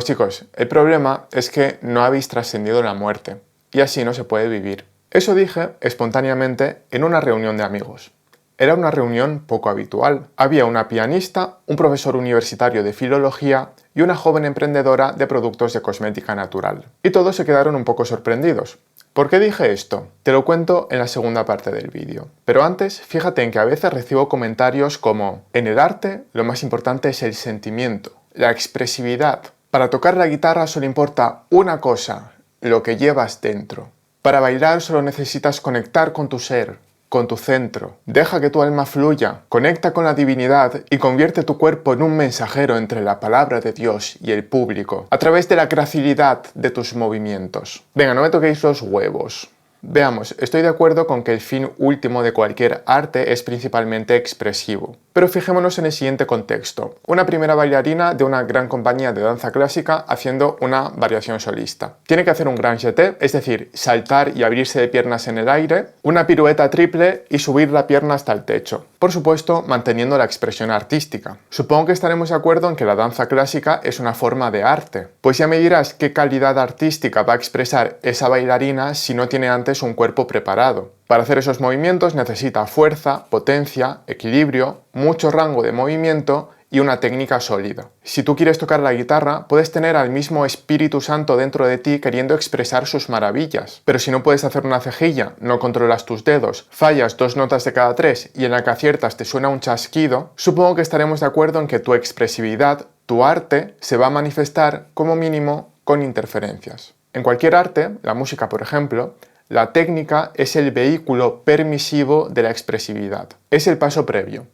Chicos, el problema es que no habéis trascendido la muerte y así no se puede vivir. Eso dije espontáneamente en una reunión de amigos. Era una reunión poco habitual. Había una pianista, un profesor universitario de filología y una joven emprendedora de productos de cosmética natural. Y todos se quedaron un poco sorprendidos. ¿Por qué dije esto? Te lo cuento en la segunda parte del vídeo. Pero antes, fíjate en que a veces recibo comentarios como: en el arte lo más importante es el sentimiento, la expresividad. Para tocar la guitarra solo importa una cosa, lo que llevas dentro. Para bailar solo necesitas conectar con tu ser, con tu centro. Deja que tu alma fluya, conecta con la divinidad y convierte tu cuerpo en un mensajero entre la palabra de Dios y el público, a través de la gracilidad de tus movimientos. Venga, no me toquéis los huevos. Veamos, estoy de acuerdo con que el fin último de cualquier arte es principalmente expresivo. Pero fijémonos en el siguiente contexto. Una primera bailarina de una gran compañía de danza clásica haciendo una variación solista. Tiene que hacer un grand jeté, es decir, saltar y abrirse de piernas en el aire, una pirueta triple y subir la pierna hasta el techo. Por supuesto, manteniendo la expresión artística. Supongo que estaremos de acuerdo en que la danza clásica es una forma de arte. Pues ya me dirás qué calidad artística va a expresar esa bailarina si no tiene antes un cuerpo preparado. Para hacer esos movimientos necesita fuerza, potencia, equilibrio, mucho rango de movimiento y una técnica sólida. Si tú quieres tocar la guitarra, puedes tener al mismo Espíritu Santo dentro de ti queriendo expresar sus maravillas. Pero si no puedes hacer una cejilla, no controlas tus dedos, fallas 2 notas de cada 3 y en la que aciertas te suena un chasquido, supongo que estaremos de acuerdo en que tu expresividad, tu arte, se va a manifestar como mínimo con interferencias. En cualquier arte, la música por ejemplo, la técnica es el vehículo permisivo de la expresividad. Es el paso previo.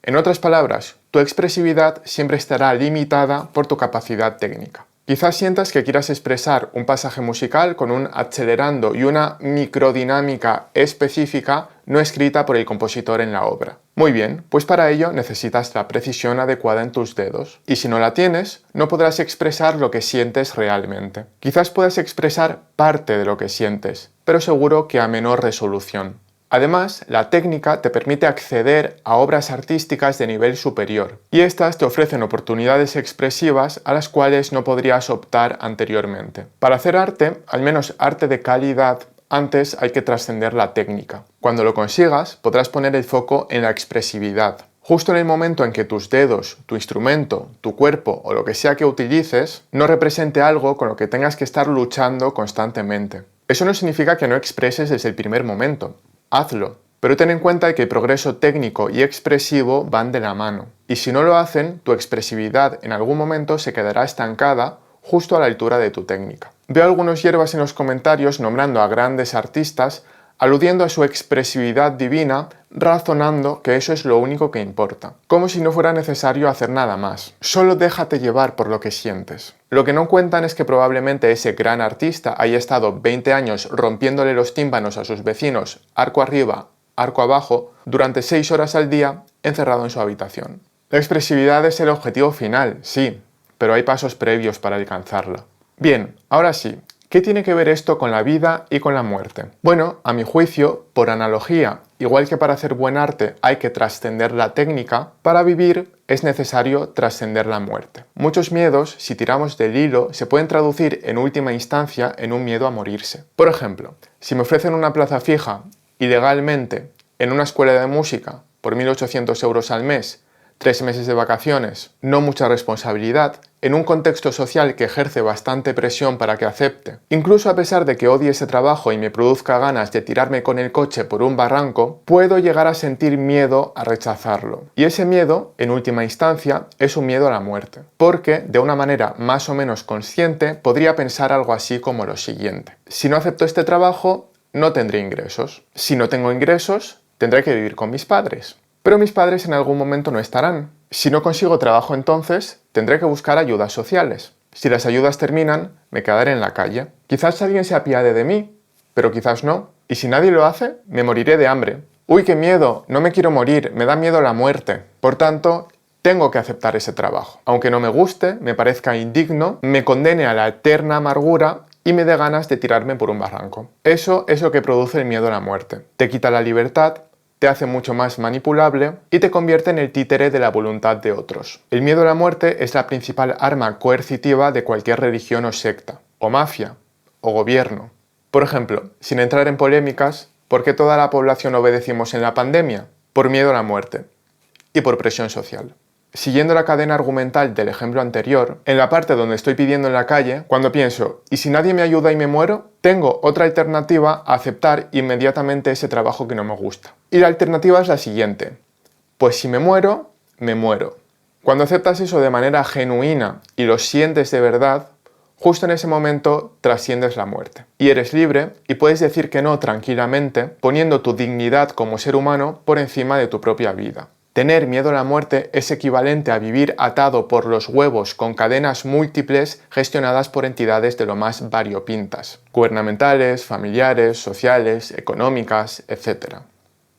En otras palabras, tu expresividad siempre estará limitada por tu capacidad técnica. Quizás sientas que quieras expresar un pasaje musical con un acelerando y una microdinámica específica no escrita por el compositor en la obra. Muy bien, pues para ello necesitas la precisión adecuada en tus dedos. Y si no la tienes, no podrás expresar lo que sientes realmente. Quizás puedas expresar parte de lo que sientes, pero seguro que a menor resolución. Además, la técnica te permite acceder a obras artísticas de nivel superior, y estas te ofrecen oportunidades expresivas a las cuales no podrías optar anteriormente. Para hacer arte, al menos arte de calidad, antes hay que trascender la técnica. Cuando lo consigas, podrás poner el foco en la expresividad. Justo en el momento en que tus dedos, tu instrumento, tu cuerpo o lo que sea que utilices no represente algo con lo que tengas que estar luchando constantemente. Eso no significa que no expreses desde el primer momento. Hazlo, pero ten en cuenta que el progreso técnico y expresivo van de la mano. Y si no lo hacen, tu expresividad en algún momento se quedará estancada justo a la altura de tu técnica. Veo algunos hierbas en los comentarios nombrando a grandes artistas, aludiendo a su expresividad divina, razonando que eso es lo único que importa, como si no fuera necesario hacer nada más. Solo déjate llevar por lo que sientes. Lo que no cuentan es que probablemente ese gran artista haya estado 20 años rompiéndole los tímpanos a sus vecinos, arco arriba, arco abajo, durante 6 horas al día, encerrado en su habitación. La expresividad es el objetivo final, sí, pero hay pasos previos para alcanzarla. Bien, ahora sí. ¿Qué tiene que ver esto con la vida y con la muerte? Bueno, a mi juicio, por analogía, igual que para hacer buen arte hay que trascender la técnica, para vivir es necesario trascender la muerte. Muchos miedos, si tiramos del hilo, se pueden traducir en última instancia en un miedo a morirse. Por ejemplo, si me ofrecen una plaza fija, ilegalmente, en una escuela de música, por 1.800 euros al mes, 3 meses de vacaciones, no mucha responsabilidad, en un contexto social que ejerce bastante presión para que acepte. Incluso a pesar de que odie ese trabajo y me produzca ganas de tirarme con el coche por un barranco, puedo llegar a sentir miedo a rechazarlo. Y ese miedo, en última instancia, es un miedo a la muerte. Porque, de una manera más o menos consciente, podría pensar algo así como lo siguiente. Si no acepto este trabajo, no tendré ingresos. Si no tengo ingresos, tendré que vivir con mis padres. Pero mis padres en algún momento no estarán. Si no consigo trabajo entonces, tendré que buscar ayudas sociales. Si las ayudas terminan, me quedaré en la calle. Quizás alguien se apiade de mí, pero quizás no. Y si nadie lo hace, me moriré de hambre. ¡Uy, qué miedo! No me quiero morir, me da miedo la muerte. Por tanto, tengo que aceptar ese trabajo. Aunque no me guste, me parezca indigno, me condene a la eterna amargura y me dé ganas de tirarme por un barranco. Eso es lo que produce el miedo a la muerte. Te quita la libertad, te hace mucho más manipulable y te convierte en el títere de la voluntad de otros. El miedo a la muerte es la principal arma coercitiva de cualquier religión o secta, o mafia, o gobierno. Por ejemplo, sin entrar en polémicas, ¿por qué toda la población obedecimos en la pandemia? Por miedo a la muerte y por presión social. Siguiendo la cadena argumental del ejemplo anterior, en la parte donde estoy pidiendo en la calle, cuando pienso, ¿y si nadie me ayuda y me muero? Tengo otra alternativa a aceptar inmediatamente ese trabajo que no me gusta. Y la alternativa es la siguiente. Pues si me muero, me muero. Cuando aceptas eso de manera genuina y lo sientes de verdad, justo en ese momento trasciendes la muerte. Y eres libre y puedes decir que no tranquilamente, poniendo tu dignidad como ser humano por encima de tu propia vida. Tener miedo a la muerte es equivalente a vivir atado por los huevos con cadenas múltiples gestionadas por entidades de lo más variopintas, gubernamentales, familiares, sociales, económicas, etc.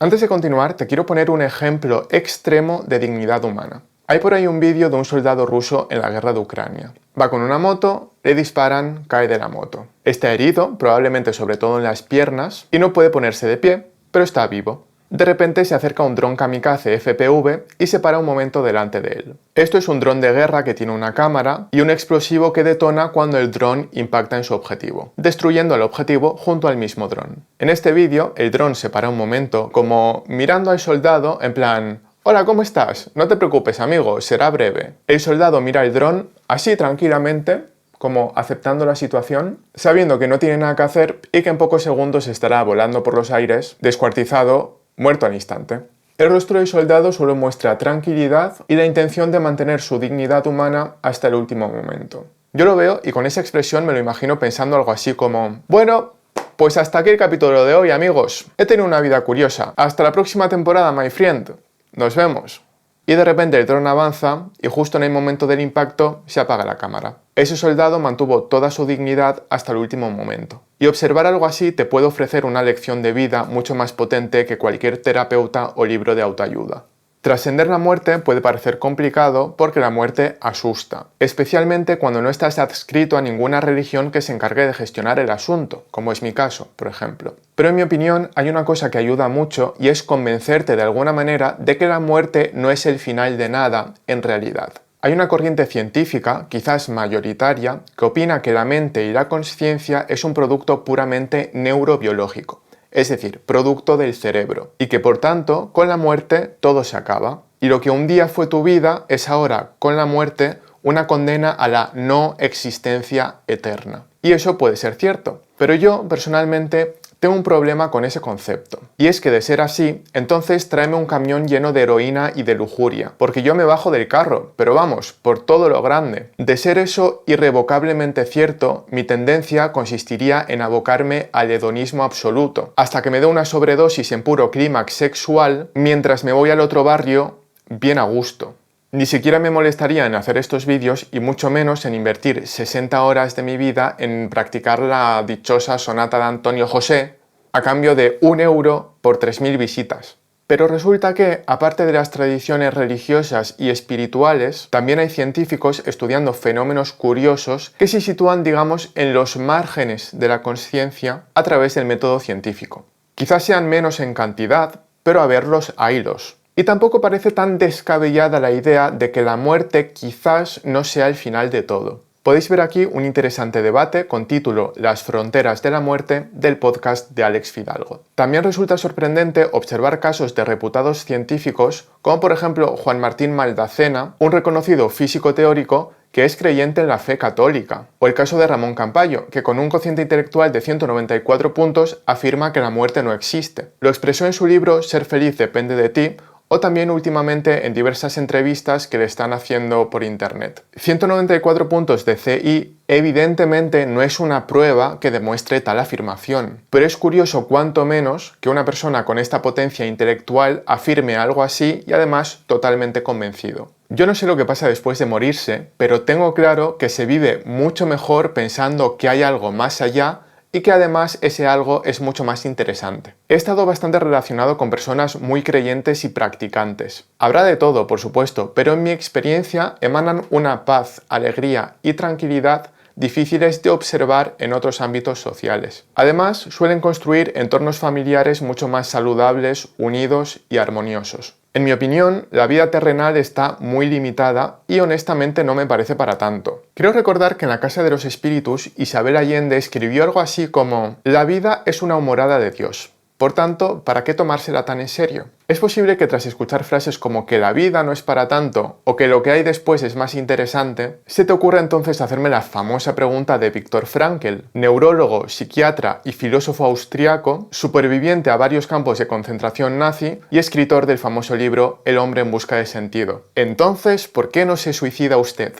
Antes de continuar, te quiero poner un ejemplo extremo de dignidad humana. Hay por ahí un vídeo de un soldado ruso en la guerra de Ucrania. Va con una moto, le disparan, cae de la moto. Está herido, probablemente sobre todo en las piernas, y no puede ponerse de pie, pero está vivo. De repente se acerca un dron kamikaze FPV y se para un momento delante de él. Esto es un dron de guerra que tiene una cámara y un explosivo que detona cuando el dron impacta en su objetivo, destruyendo al objetivo junto al mismo dron. En este vídeo, el dron se para un momento como mirando al soldado en plan: «Hola, ¿cómo estás? No te preocupes, amigo, será breve». El soldado mira el dron así tranquilamente, como aceptando la situación, sabiendo que no tiene nada que hacer y que en pocos segundos estará volando por los aires, descuartizado, muerto al instante. El rostro del soldado solo muestra tranquilidad y la intención de mantener su dignidad humana hasta el último momento. Yo lo veo y con esa expresión me lo imagino pensando algo así como: «Bueno, pues hasta aquí el capítulo de hoy, amigos. He tenido una vida curiosa. Hasta la próxima temporada, my friend. Nos vemos». Y de repente el dron avanza y justo en el momento del impacto se apaga la cámara. Ese soldado mantuvo toda su dignidad hasta el último momento. Y observar algo así te puede ofrecer una lección de vida mucho más potente que cualquier terapeuta o libro de autoayuda. Trascender la muerte puede parecer complicado porque la muerte asusta, especialmente cuando no estás adscrito a ninguna religión que se encargue de gestionar el asunto, como es mi caso, por ejemplo. Pero en mi opinión hay una cosa que ayuda mucho y es convencerte de alguna manera de que la muerte no es el final de nada en realidad. Hay una corriente científica, quizás mayoritaria, que opina que la mente y la consciencia es un producto puramente neurobiológico, es decir, producto del cerebro, y que por tanto, con la muerte todo se acaba. Y lo que un día fue tu vida es ahora, con la muerte, una condena a la no existencia eterna. Y eso puede ser cierto, pero yo personalmente tengo un problema con ese concepto. Y es que de ser así, entonces tráeme un camión lleno de heroína y de lujuria, porque yo me bajo del carro, pero vamos, por todo lo grande. De ser eso irrevocablemente cierto, mi tendencia consistiría en abocarme al hedonismo absoluto, hasta que me dé una sobredosis en puro clímax sexual, mientras me voy al otro barrio bien a gusto. Ni siquiera me molestaría en hacer estos vídeos y mucho menos en invertir 60 horas de mi vida en practicar la dichosa sonata de Antonio José a cambio de 1 euro por 3.000 visitas. Pero resulta que, aparte de las tradiciones religiosas y espirituales, también hay científicos estudiando fenómenos curiosos que se sitúan, digamos, en los márgenes de la consciencia a través del método científico. Quizás sean menos en cantidad, pero a verlos haylos. Y tampoco parece tan descabellada la idea de que la muerte quizás no sea el final de todo. Podéis ver aquí un interesante debate con título Las fronteras de la muerte del podcast de Alex Fidalgo. También resulta sorprendente observar casos de reputados científicos como por ejemplo Juan Martín Maldacena, un reconocido físico teórico que es creyente en la fe católica, o el caso de Ramón Campayo, que con un cociente intelectual de 194 puntos afirma que la muerte no existe. Lo expresó en su libro Ser feliz depende de ti, o también últimamente en diversas entrevistas que le están haciendo por internet. 194 puntos de CI evidentemente no es una prueba que demuestre tal afirmación, pero es curioso cuanto menos que una persona con esta potencia intelectual afirme algo así y además totalmente convencido. Yo no sé lo que pasa después de morirse, pero tengo claro que se vive mucho mejor pensando que hay algo más allá y que además ese algo es mucho más interesante. He estado bastante relacionado con personas muy creyentes y practicantes. Habrá de todo, por supuesto, pero en mi experiencia emanan una paz, alegría y tranquilidad difíciles de observar en otros ámbitos sociales. Además, suelen construir entornos familiares mucho más saludables, unidos y armoniosos. En mi opinión, la vida terrenal está muy limitada y honestamente no me parece para tanto. Creo recordar que en La Casa de los Espíritus Isabel Allende escribió algo así como: «La vida es una humorada de Dios. Por tanto, ¿para qué tomársela tan en serio?». Es posible que tras escuchar frases como que la vida no es para tanto o que lo que hay después es más interesante, se te ocurra entonces hacerme la famosa pregunta de Viktor Frankl, neurólogo, psiquiatra y filósofo austriaco, superviviente a varios campos de concentración nazi y escritor del famoso libro El hombre en busca de sentido. Entonces, ¿por qué no se suicida usted?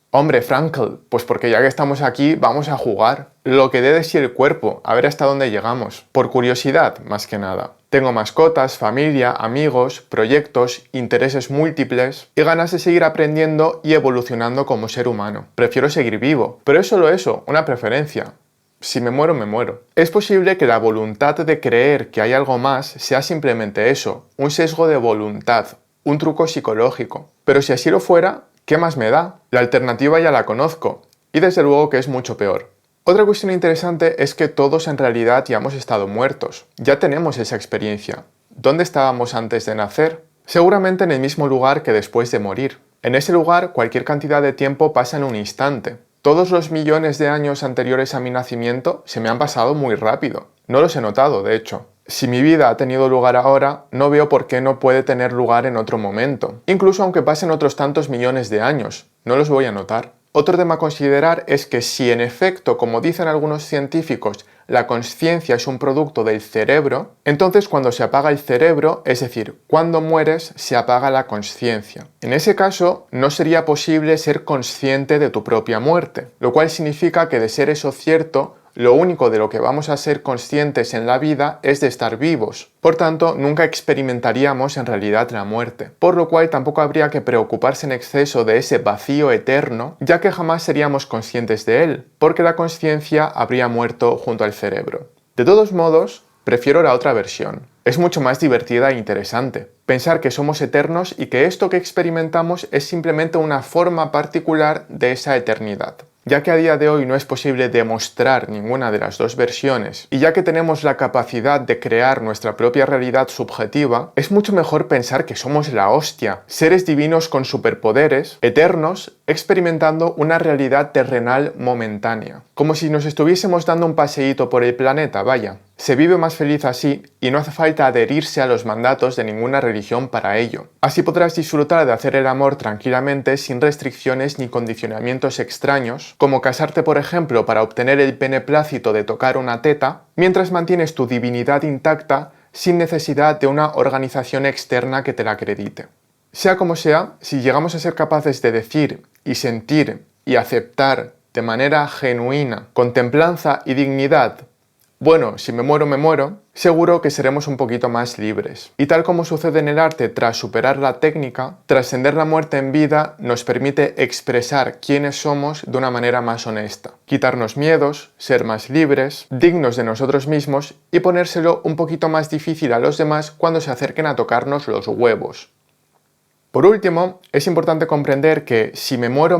Hombre, Frankl, pues porque ya que estamos aquí, vamos a jugar. Lo que dé de sí el cuerpo, a ver hasta dónde llegamos. Por curiosidad, más que nada. Tengo mascotas, familia, amigos, proyectos, intereses múltiples y ganas de seguir aprendiendo y evolucionando como ser humano. Prefiero seguir vivo, pero es solo eso, una preferencia. Si me muero, me muero. Es posible que la voluntad de creer que hay algo más sea simplemente eso, un sesgo de voluntad, un truco psicológico. Pero si así lo fuera, ¿qué más me da? La alternativa ya la conozco, y desde luego que es mucho peor. Otra cuestión interesante es que todos en realidad ya hemos estado muertos. Ya tenemos esa experiencia. ¿Dónde estábamos antes de nacer? Seguramente en el mismo lugar que después de morir. En ese lugar cualquier cantidad de tiempo pasa en un instante. Todos los millones de años anteriores a mi nacimiento se me han pasado muy rápido. No los he notado, de hecho. Si mi vida ha tenido lugar ahora, no veo por qué no puede tener lugar en otro momento. Incluso aunque pasen otros tantos millones de años, no los voy a notar. Otro tema a considerar es que si en efecto, como dicen algunos científicos, la consciencia es un producto del cerebro, entonces cuando se apaga el cerebro, es decir, cuando mueres, se apaga la consciencia. En ese caso, no sería posible ser consciente de tu propia muerte, lo cual significa que de ser eso cierto, lo único de lo que vamos a ser conscientes en la vida es de estar vivos. Por tanto, nunca experimentaríamos en realidad la muerte, por lo cual tampoco habría que preocuparse en exceso de ese vacío eterno, ya que jamás seríamos conscientes de él, porque la consciencia habría muerto junto al cerebro. De todos modos, prefiero la otra versión. Es mucho más divertida e interesante. Pensar que somos eternos y que esto que experimentamos es simplemente una forma particular de esa eternidad. Ya que a día de hoy no es posible demostrar ninguna de las dos versiones, y ya que tenemos la capacidad de crear nuestra propia realidad subjetiva, es mucho mejor pensar que somos la hostia, seres divinos con superpoderes, eternos, experimentando una realidad terrenal momentánea. Como si nos estuviésemos dando un paseíto por el planeta, vaya. Se vive más feliz así y no hace falta adherirse a los mandatos de ninguna religión para ello. Así podrás disfrutar de hacer el amor tranquilamente sin restricciones ni condicionamientos extraños, como casarte por ejemplo para obtener el beneplácito de tocar una teta, mientras mantienes tu divinidad intacta sin necesidad de una organización externa que te la acredite. Sea como sea, si llegamos a ser capaces de decir y sentir y aceptar de manera genuina, con templanza y dignidad, bueno, si me muero, seguro que seremos un poquito más libres. Y tal como sucede en el arte tras superar la técnica, trascender la muerte en vida nos permite expresar quiénes somos de una manera más honesta. Quitarnos miedos, ser más libres, dignos de nosotros mismos y ponérselo un poquito más difícil a los demás cuando se acerquen a tocarnos los huevos. Por último, es importante comprender que si me muero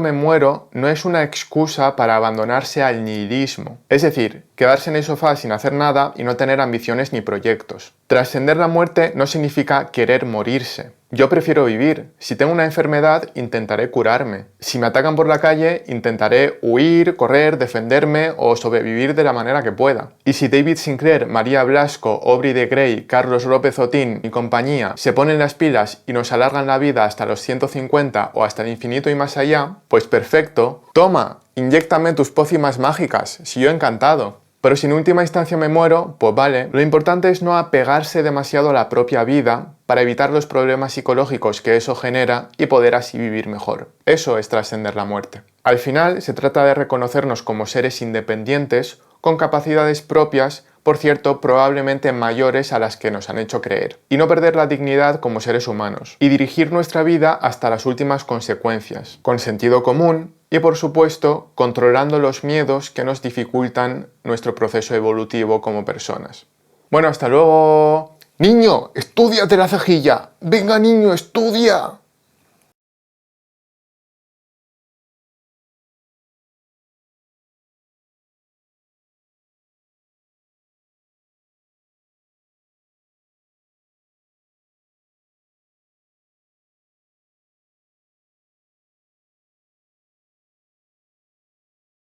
no es una excusa para abandonarse al nihilismo, es decir, quedarse en el sofá sin hacer nada y no tener ambiciones ni proyectos. Trascender la muerte no significa querer morirse. Yo prefiero vivir. Si tengo una enfermedad, intentaré curarme. Si me atacan por la calle, intentaré huir, correr, defenderme o sobrevivir de la manera que pueda. Y si David Sinclair, María Blasco, Aubrey de Grey, Carlos López Otín y compañía se ponen las pilas y nos alargan la vida hasta los 150 o hasta el infinito y más allá, pues perfecto. Toma, inyéctame tus pócimas mágicas, si yo encantado. Pero si en última instancia me muero, pues vale. Lo importante es no apegarse demasiado a la propia vida para evitar los problemas psicológicos que eso genera y poder así vivir mejor. Eso es trascender la muerte. Al final, se trata de reconocernos como seres independientes, con capacidades propias, por cierto, probablemente mayores a las que nos han hecho creer, y no perder la dignidad como seres humanos, y dirigir nuestra vida hasta las últimas consecuencias, con sentido común y, por supuesto, controlando los miedos que nos dificultan nuestro proceso evolutivo como personas. Bueno, hasta luego. ¡Niño, estúdiate la cejilla! ¡Venga, niño, estudia!